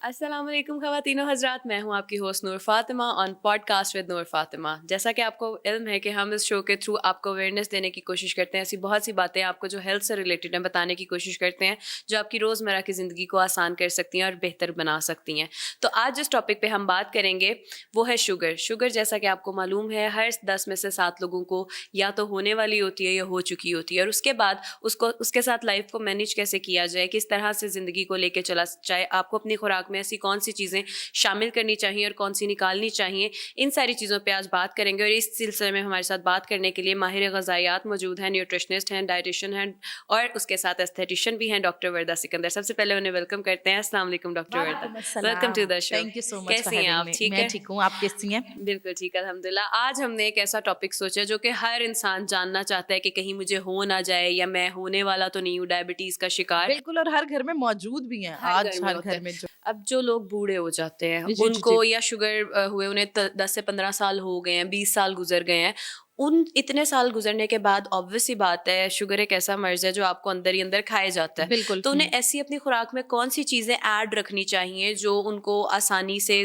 अस्सलाम वालेकुम ख़वातीनो हज़रात, मैं हूँ आपकी host Noor Fatima on podcast with Noor Fatima. जैसा कि आपको इल्म है कि हम इस शो के थ्रू आपको अवेयरनेस देने की कोशिश करते हैं, ऐसी बहुत सी बातें आपको जो हेल्थ से रिलेटेड हैं बताने की कोशिश करते हैं, जो आपकी रोज़मर्रा की ज़िंदगी को आसान कर सकती हैं और बेहतर बना सकती हैं। तो आज जिस टॉपिक पे हम बात करेंगे वो है शुगर। शुगर जैसा कि आपको मालूम है हर 10 में से 7 लोगों को या तो होने वाली होती है या हो चुकी होती है, और उसके बाद उसके साथ लाइफ को मैनेज कैसे किया जाए, किस तरह से ज़िंदगी को लेके चला जाए, आपको अपनी खुराक में ऐसी कौन सी चीज़ें शामिल करनी चाहिए और कौन सी निकालनी चाहिए, इन सारी चीज़ों पे आज बात करेंगे। और इस सिलसिले में हमारे साथ बात करने के लिए माहिर ग़िज़ायात मौजूद हैं, न्यूट्रिशनिस्ट हैं, डाइटिशियन हैं और उसके साथ एस्थेटिशियन भी हैं, डॉक्टर वर्दा सिकंदर। सबसे पहले उन्हें वेलकम करते हैं। अस्सलाम वालेकुम doctor Warda, welcome to the show. Thank you so much for कैसी हैं हैविंग आप? मी। ठीक मैं है, ठीक हूँ, आप कैसी हैं? बिल्कुल ठीक है अल्हम्दुलिल्लाह। आज हमने एक ऐसा टॉपिक सोचा जो कि हर इंसान जानना चाहता है कि कहीं मुझे हो ना जाए या मैं होने वाला तो नहीं हूँ डायबिटीज़ का शिकार। बिल्कुल, और हर घर में मौजूद भी हैं, हर घर आज में हर होते घर हैं। में जो अब जो लोग बूढ़े हो जाते हैं जी, जी, जी। उनको या शुगर हुए उन्हें 10 से 15 साल हो गए हैं, 20 साल गुजर गए हैं, उन इतने साल गुजरने के बाद ऑब्वियस सी बात है शुगर एक ऐसा मर्ज़ है जो आपको अंदर ही अंदर खाए जाता है। बिल्कुल, तो उन्हें ऐसी अपनी खुराक में कौन सी चीज़ें ऐड रखनी चाहिए जो उनको आसानी से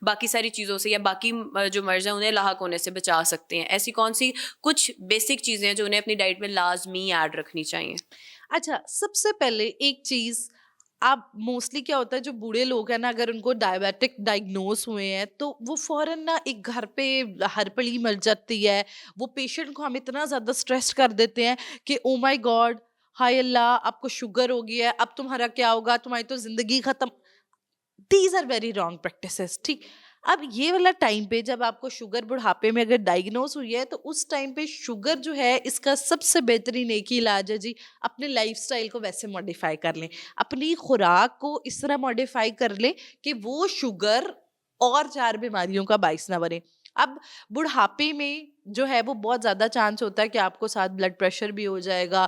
बाकी सारी चीज़ों से या बाकी जो मर्ज़ है उन्हें लाहक होने से बचा सकते हैं? ऐसी कौन सी कुछ बेसिक चीज़ें हैं जो उन्हें अपनी डाइट में लाज़मी ऐड रखनी चाहिए? अच्छा, सबसे पहले एक चीज़, आप मोस्टली क्या होता है जो बूढ़े लोग हैं ना, अगर उनको डायबिटिक डायग्नोज हुए हैं तो वो फौरन ना एक घर पे हड़बड़ी मच जाती है। वो पेशेंट को हम इतना ज़्यादा स्ट्रेस कर देते हैं कि ओ माय गॉड, हाय अल्लाह, आपको शुगर हो गई है, अब तुम्हारा क्या होगा, तुम्हारी तो ज़िंदगी खत्म। These are very wrong practices. ठीक, अब ये वाला टाइम पे जब आपको शुगर बुढ़ापे में अगर डायग्नोस हुई है तो उस टाइम पे शुगर जो है इसका सबसे बेहतरीन एक ही इलाज है जी, अपने लाइफस्टाइल को वैसे मॉडिफाई कर लें, अपनी खुराक को इस तरह मॉडिफाई कर लें कि वो शुगर और चार बीमारियों का बाइस ना बने। अब बुढ़ापे में जो है वो बहुत ज्यादा चांस होता है कि आपको साथ ब्लड प्रेशर भी हो जाएगा,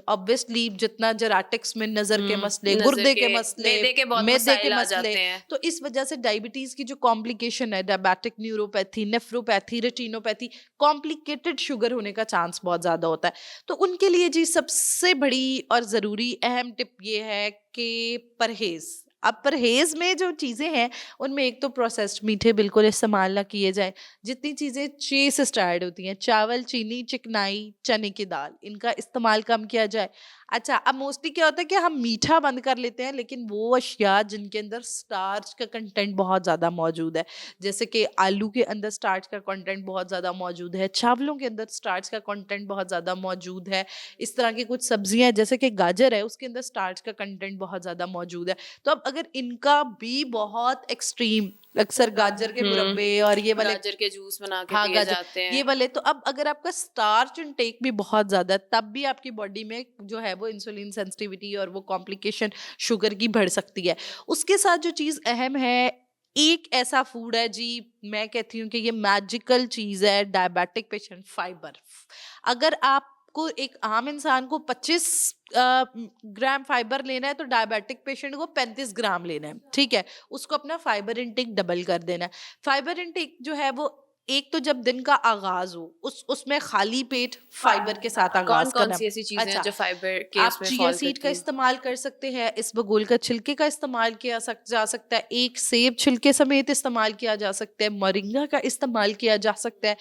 ऑब्वियसली जितना जेराटिक्स में नजर के मसले, नज़र गुर्दे के, के मसले, मैदे के बहुत मैदे के मसाइल आ मसले, जाते हैं। तो इस वजह से डायबिटीज की जो कॉम्प्लिकेशन है, diabetic neuropathy, nephropathy, retinopathy, complicated sugar होने का चांस बहुत ज्यादा होता है। तो उनके लिए जी सबसे बड़ी और जरूरी अहम टिप ये है कि परहेज। अब परहेज में जो चीजें हैं उनमें एक तो प्रोसेस्ड मीठे बिल्कुल इस्तेमाल ना किए जाए। जितनी चीजें चे से स्टार्ट होती हैं, चावल, चीनी, चिकनाई, चने की दाल, इनका इस्तेमाल कम किया जाए। अच्छा, अब मोस्टली क्या होता है कि हम मीठा बंद कर लेते हैं, लेकिन वो अशिया जिनके अंदर स्टार्च का कंटेंट बहुत ज़्यादा मौजूद है, जैसे कि आलू के अंदर स्टार्च का कंटेंट बहुत ज़्यादा मौजूद है, चावलों के अंदर स्टार्च का कंटेंट बहुत ज़्यादा मौजूद है, इस तरह की कुछ सब्जियां हैं, जैसे कि गाजर है, उसके अंदर स्टार्च का कंटेंट बहुत ज़्यादा मौजूद है। तो अब अगर इनका भी बहुत एक्सट्रीम, अक्सर गाजर के मुरब्बे और ये वाले, गाजर के जूस बना के हाँ, पिए गाजर, जाते ये हैं। वाले, तो अब अगर आपका स्टार्च इनटेक भी बहुत ज्यादा है तब भी आपकी बॉडी में जो है वो इंसुलिन सेंसिटिविटी और वो कॉम्प्लिकेशन शुगर की बढ़ सकती है। उसके साथ जो चीज अहम है, एक ऐसा फूड है जी, मैं कहती हूँ कि ये मैजिकल चीज है डायबिटिक पेशेंट, फाइबर। अगर आपको एक आम इंसान को 25 ग्राम फाइबर लेना है तो डायबिटिक पेशेंट को 35 ग्राम लेना है। ठीक है, उसको अपना फाइबर इंटेक डबल कर देना है। फाइबर इंटेक जो है वो एक तो जब दिन का आगाज हो उसमें खाली पेट फाइबर के साथ आगाज कौन-कौन करना। सी ऐसी चीज़ें हैं अच्छा, जो फाइबर के आप उसमें चिया फ़ॉल सीड का करती हैं? इस्तेमाल कर सकते हैं, इसबगोल का छिलके का इस्तेमाल किया जा सकता है, एक सेब छिलके समेत इस्तेमाल किया जा सकता है, मोरिंगा का इस्तेमाल किया जा सकता है।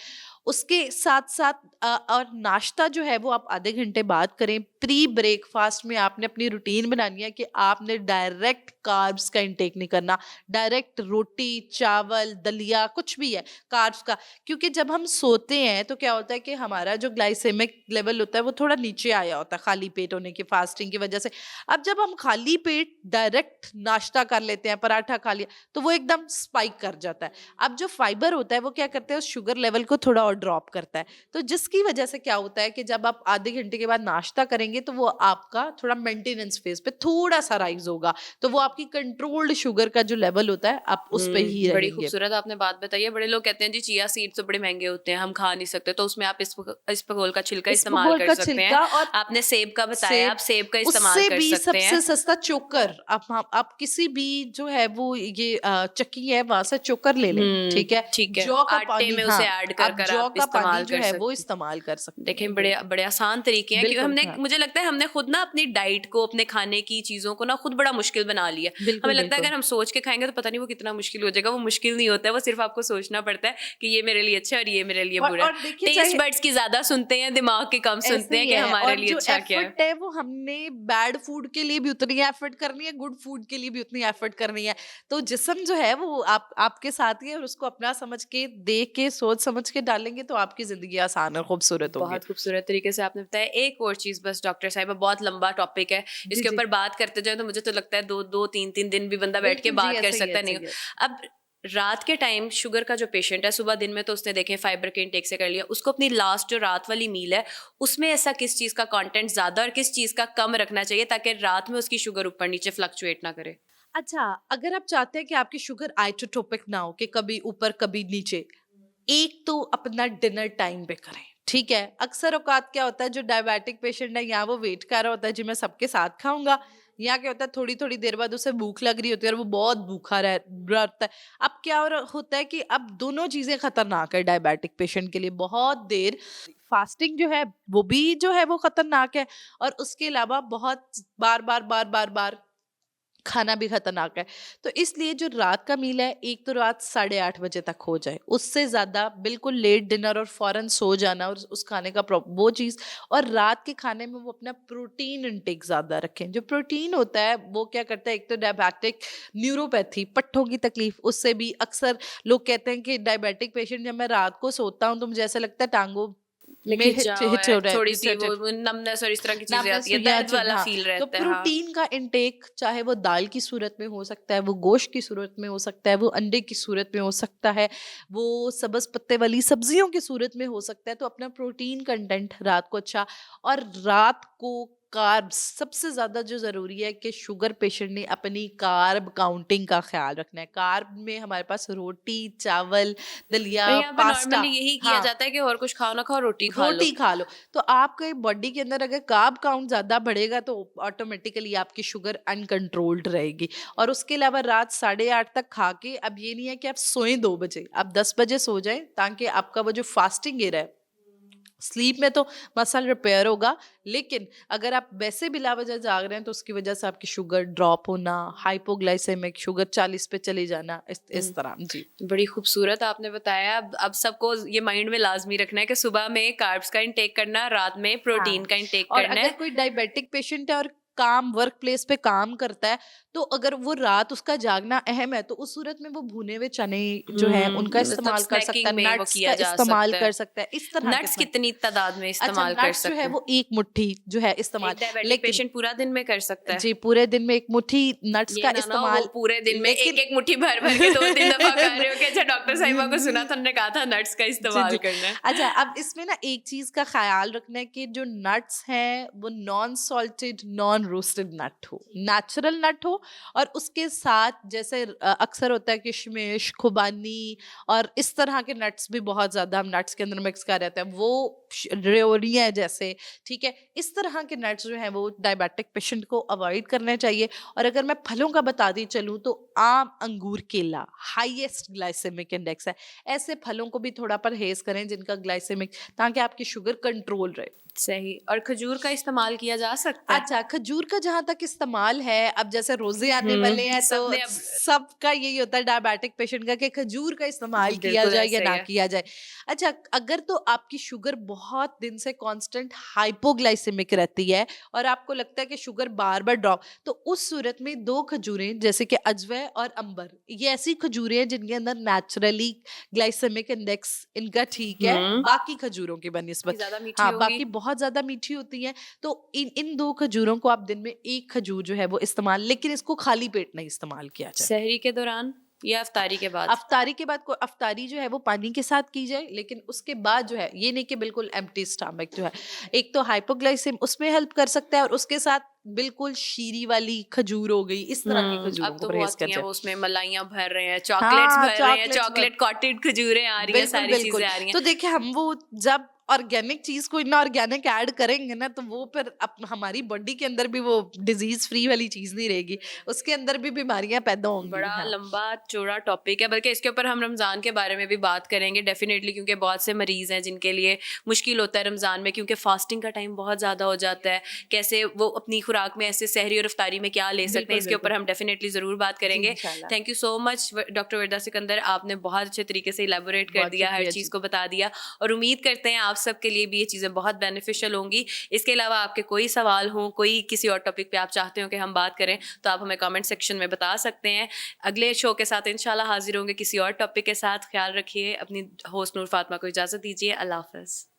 उसके साथ साथ और नाश्ता जो है वो आप आधे घंटे बाद करें। प्री ब्रेकफास्ट में आपने अपनी रूटीन बनानी है कि आपने डायरेक्ट कार्ब्स का इंटेक नहीं करना, डायरेक्ट रोटी, चावल, दलिया, कुछ भी है कार्ब्स का। क्योंकि जब हम सोते हैं तो क्या होता है कि हमारा जो ग्लाइसेमिक लेवल होता है वो थोड़ा नीचे आया होता है खाली पेट होने की, फास्टिंग की वजह से। अब जब हम खाली पेट डायरेक्ट नाश्ता कर लेते हैं, पराठा खा लिया, तो वो एकदम स्पाइक कर जाता है। अब जो फाइबर होता है वो क्या करता है, उस शुगर लेवल को थोड़ा और ड्रॉप करता है। तो जिसकी वजह से क्या होता है कि जब आप आधे घंटे के बाद नाश्ता करेंगे तो वो आपका थोड़ा मेंटेनेंस फेज पे थोड़ा सा राइज होगा, तो वो आपकी कंट्रोल्ड शुगर का जो लेवल होता है आप उस पे ही बड़ी रहेंगे। खूबसूरत आपने बात बताई है। बड़े लोग कहते हैं जी चिया सीड्स तो बड़े महँगे होते हैं, हम खा नहीं सकते, तो उसमें आप इसबगोल का छिलका इस्तेमाल इसबगोल कर का सकते हैं। छिलका और आपने सेब का बताया, आप सेब, सेब का इस्तेमाल उससे कर भी सकते हैं। सबसे सस्ता चोकर, आप किसी भी जो है वो ये चक्की है वहां से चोकर ले लें। ठीक है, ठीक है। जौ का आटे पानी, में हाँ, उसे ऐड कर आप कर जौ आप का पानी इस्तेमाल जो कर है सकते वो हैं। इस्तेमाल कर सकते देखें हैं। बड़े बड़े आसान तरीके हैं, क्योंकि बिल्कुल, हमने, हाँ। मुझे लगता है हमने खुद ना अपनी डाइट को, अपने खाने की चीज़ों को ना खुद बड़ा मुश्किल बना लिया है। बिल्कुल, हमें लगता है बिल्कुल। अगर हम सोच के खाएंगे तो पता नहीं वो कितना मुश्किल हो जाएगा। वो मुश्किल नहीं होता है, वो सिर्फ आपको सोचना पड़ता है कि ये मेरे लिए अच्छा है और ये मेरे लिए बुरा है। और देखिए टेस्ट चाहे बड्स की ज़्यादा सुनते हैं, दिमाग के कम ऐसे सुनते हैं ही कि है, हमारे और लिए जो अच्छा क्या है। एफर्ट है वो हमने बैड फूड के लिए भी उतनी एफर्ट करनी है, गुड फूड के लिए भी उतनी एफर्ट करनी है। तो जिस्म जो है वो आपके साथ ही है, और उसको अपना समझ के, देख के, सोच समझ के डालेंगे तो आपकी जिंदगी आसान और खूबसूरत होगी। बहुत खूबसूरत तरीके से आपने बताया। एक और चीज़ बस डॉक्टर साहिबा, बहुत लंबा टॉपिक है, जी, इसके जी। ऊपर बात करते जाए तो मुझे तो लगता है 2-2 3-3 दिन भी बंदा बैठ के बिल्कुल जी, बात कर ऐसे ही है, सकता है। ऐसे नहीं, ही है। अब रात के टाइम शुगर का जो पेशेंट है, सुबह दिन में तो उसने देखें फाइबर के इनटेक से कर लिया, उसको अपनी लास्ट जो रात वाली मील है उसमें ऐसा किस चीज़ का कंटेंट ज़्यादा और किस चीज़ का कम रखना चाहिए ताकि रात में उसकी शुगर ऊपर नीचे फ्लक्चुएट ना करे? अच्छा, अगर आप चाहते हैं कि आपकी शुगर आइसोटोपिक ना हो, कि कभी ऊपर कभी नीचे, एक तो अपना डिनर टाइम पे करें, ठीक है? अक्सर औकात क्या होता है, जो डायबिटिक पेशेंट है, या वो वेट कर रहा होता है जी मैं सबके साथ खाऊंगा, या क्या होता है थोड़ी थोड़ी देर बाद उसे भूख लग रही होती है और वो बहुत भूखा रहता है। अब क्या होता है कि अब दोनों चीजें खतरनाक है डायबिटिक पेशेंट के लिए। बहुत देर फास्टिंग जो है वो भी जो है वो खतरनाक है, और उसके अलावा बहुत बार बार खाना भी खतरनाक है। तो इसलिए जो रात का मील है, एक तो रात 8:30 बजे तक हो जाए, उससे ज्यादा बिल्कुल लेट डिनर और फौरन सो जाना, और उस खाने का वो चीज। और रात के खाने में वो अपना प्रोटीन इंटेक ज्यादा रखें। जो प्रोटीन होता है वो क्या करता है, एक तो डायबिटिक न्यूरोपैथी, पट्टों की तकलीफ, उससे भी अक्सर लोग कहते हैं कि डायबिटिक पेशेंट, जब मैं रात को सोता हूँ तो मुझे ऐसा लगता है टांगों में खिंचा हुआ हिच है, हो रहा है, थोड़ी सी हिच वो नमनेस और इस तरह की चीजें नामलेस आती है, या दर्द वाला हाँ। फील तो रहता है। हाँ, प्रोटीन का इंटेक, चाहे वो दाल की सूरत में हो सकता है, वो गोश्त की सूरत में हो सकता है, वो अंडे की सूरत में हो सकता है, वो सब्ज पत्ते वाली सब्जियों की सूरत में हो सकता है। तो अपना प्रोटीन कंटेंट रात को अच्छा। और रात को कार्ब्स सबसे ज्यादा जो जरूरी है, कि शुगर पेशेंट ने अपनी कार्ब काउंटिंग का ख्याल रखना है। कार्ब में हमारे पास रोटी, चावल, और दलिया, यहाँ पे पास्ता, नॉर्मली यही किया हाँ, जाता है कि और कुछ खाओ ना खाओ, रोटी खा लो। रोटी खा लो। तो आपके बॉडी के अंदर अगर कार्ब काउंट ज्यादा बढ़ेगा तो ऑटोमेटिकली आपकी शुगर अनकंट्रोल्ड रहेगी। और उसके अलावा रात 8:30 तक खा के, अब ये नहीं है कि आप सोएं 2 बजे, आप 10 बजे सो जाएं, ताकि आपका वो जो फास्टिंग एयर है, स्लीप में तो मसल रिपेयर होगा, लेकिन अगर आप वैसे बिला वजह जाग रहे हैं तो उसकी वजह से आपकी शुगर ड्रॉप होना, हाइपोग्लाइसेमिक शुगर 40 पे चले जाना, इस तरह जी। बड़ी खूबसूरत आपने बताया। अब सबको ये माइंड में लाजमी रखना है कि सुबह में कार्ब्स का इंटेक करना, रात में प्रोटीन हाँ, का इंटेक और करना अगर है। कोई डायबिटिक पेशेंट है और काम वर्क प्लेस पे काम करता है, तो अगर वो रात उसका जागना अहम है, तो उस सूरत में वो भुने हुए चने जो है उनका मतलब इस्तेमाल कर सकता स्नैकिंग है, में वो नट्स का किया जा इस्तेमाल सकता है। कर सकता है, इस तरह के नट्स स्नैक। कितनी तादाद में अच्छा, इस्तेमाल कर नट्स जो है सकते हैं? वो एक मुट्ठी जो है इस्तेमाल, एक डायबिटिक लेकिन पेशेंट पूरा दिन में कर सकता है? जी पूरे दिन में एक मुट्ठी नट्स ये का ना हो वो इस्तेमाल, पूरे दिन में लेकिन एक-एक मुट्ठी भर-भर के 2-3 दफा खा रहे हो कि अच्छा डॉक्टर साहिबा को सुना था, उन्होंने कहा था नट्स का जी, इस्तेमाल जी। करना है। अच्छा, अब इसमें ना एक चीज़ का ख़्याल रखना है, कि जो नट्स हैं वो नॉन सॉल्टेड, नॉन रोस्टेड नट हो, नेचुरल नट हो। और उसके साथ जैसे अक्सर होता है किशमिश, खुबानी और इस तरह के नट्स भी बहुत ज़्यादा हम नट्स के अंदर मिक्स कर रहते हैं, वो रेवड़ियाँ जैसे, ठीक है? इस तरह के नट्स जो हैं वो डायबिटिक पेशेंट को अवॉइड करने चाहिए। और अगर मैं फलों का बताती चलूँ तो आम, अंगूर, केला हाईएस्ट ग्लाइसेमिक इंडेक्स है। ऐसे फलों को भी थोड़ा परहेज करें जिनका ग्लाइसेमिक, ताकि आपकी शुगर कंट्रोल रहे। सही। और खजूर का इस्तेमाल किया जा सकता है? अच्छा, खजूर का जहाँ तक इस्तेमाल है, अब जैसे रोजे आने वाले हैं तो सबने अब सबका यही होता है डायबिटिक पेशेंट का, कि खजूर का इस्तेमाल किया बिल्कुल जाए या ऐसा ही ना है। किया जाए। अच्छा, अगर तो आपकी शुगर बहुत दिन से कांस्टेंट हाइपोग्लाइसेमिक रहती है और आपको लगता है कि शुगर बार बार ड्रॉप, तो उस सूरत में 2 खजूरें जैसे कि अजवे और अंबर, ये ऐसी खजूरें हैं जिनके अंदर नेचुरली ग्लाइसेमिक इंडेक्स इनका ठीक है, हुँ। बाकी खजूरों की कि बनस्बत। ज़्यादा मीठी हाँ, होंगी? बाकी बहुत ज्यादा मीठी होती हैं। तो इन 2 खजूरों को आप दिन में एक खजूर जो है वो इस्तेमाल, लेकिन इसको खाली पेट नहीं इस्तेमाल किया जाए। सहरी के दौरान या इफ्तारी के बाद? अफ्तारी के बाद को अफ्तारी जो है वो पानी के साथ की जाए, लेकिन उसके बाद जो है ये नहीं कि बिल्कुल एम्प्टी स्टमक जो है, एक तो हाइपोग्लाइसेम उसमें हेल्प कर सकता है, और उसके साथ बिल्कुल शीरी वाली खजूर हो गई, इस तरह की खजूरों अब को तो वो परहेज कर आती हैं, जाए। वो उसमें मलाइयाँ भर रहे हैं, चॉकलेट्स हाँ, भर रहे हैं, चॉकलेट्स चॉकलेट कॉटेड खजूरें आ रही हैं, बिल्कुल, सारी बिल्कुल। चीज़ें आ रही हैं। तो देखिए हम वो जब ऑर्गेनिक चीज को इनऑर्गेनिक ऐड करेंगे ना, तो वो फिर हमारी बॉडी के अंदर भी वो डिजीज फ्री वाली चीज नहीं रहेगी, उसके अंदर भी बीमारियां पैदा होंगी। बड़ा हाँ लंबा चौड़ा टॉपिक है, बल्कि इसके ऊपर हम रमज़ान के बारे में भी बात करेंगे डेफिनेटली, क्योंकि बहुत से मरीज़ हैं जिनके लिए मुश्किल होता है रमज़ान में, क्योंकि फास्टिंग का टाइम बहुत ज़्यादा हो जाता है। कैसे वो अपनी खुराक में ऐसे सहरी और इफ्तारी में क्या ले सकते हैं, बिल्कुल इसके ऊपर बिल्कुल। हम डेफिनेटली ज़रूर बात जी करेंगे। इंशाल्लाह। Thank you so much doctor Warda Sikandar, आपने बहुत अच्छे तरीके से इलेबोरेट कर बहुत दिया, हर शुक्रिया चीज़ जी। को बता दिया, और उम्मीद करते हैं आप सबके लिए भी ये चीज़ें बहुत बेनिफिशियल होंगी। इसके अलावा आपके कोई सवाल हों, कोई किसी और टॉपिक पे आप चाहते हो कि हम बात करें, तो आप हमें कमेंट सेक्शन में बता सकते हैं। अगले शो के साथ इंशाल्लाह हाजिर होंगे किसी और टॉपिक के साथ। ख्याल रखिए, अपनी होस्ट नूर फातिमा को इजाज़त दीजिए। अल्लाह हाफ़िज़।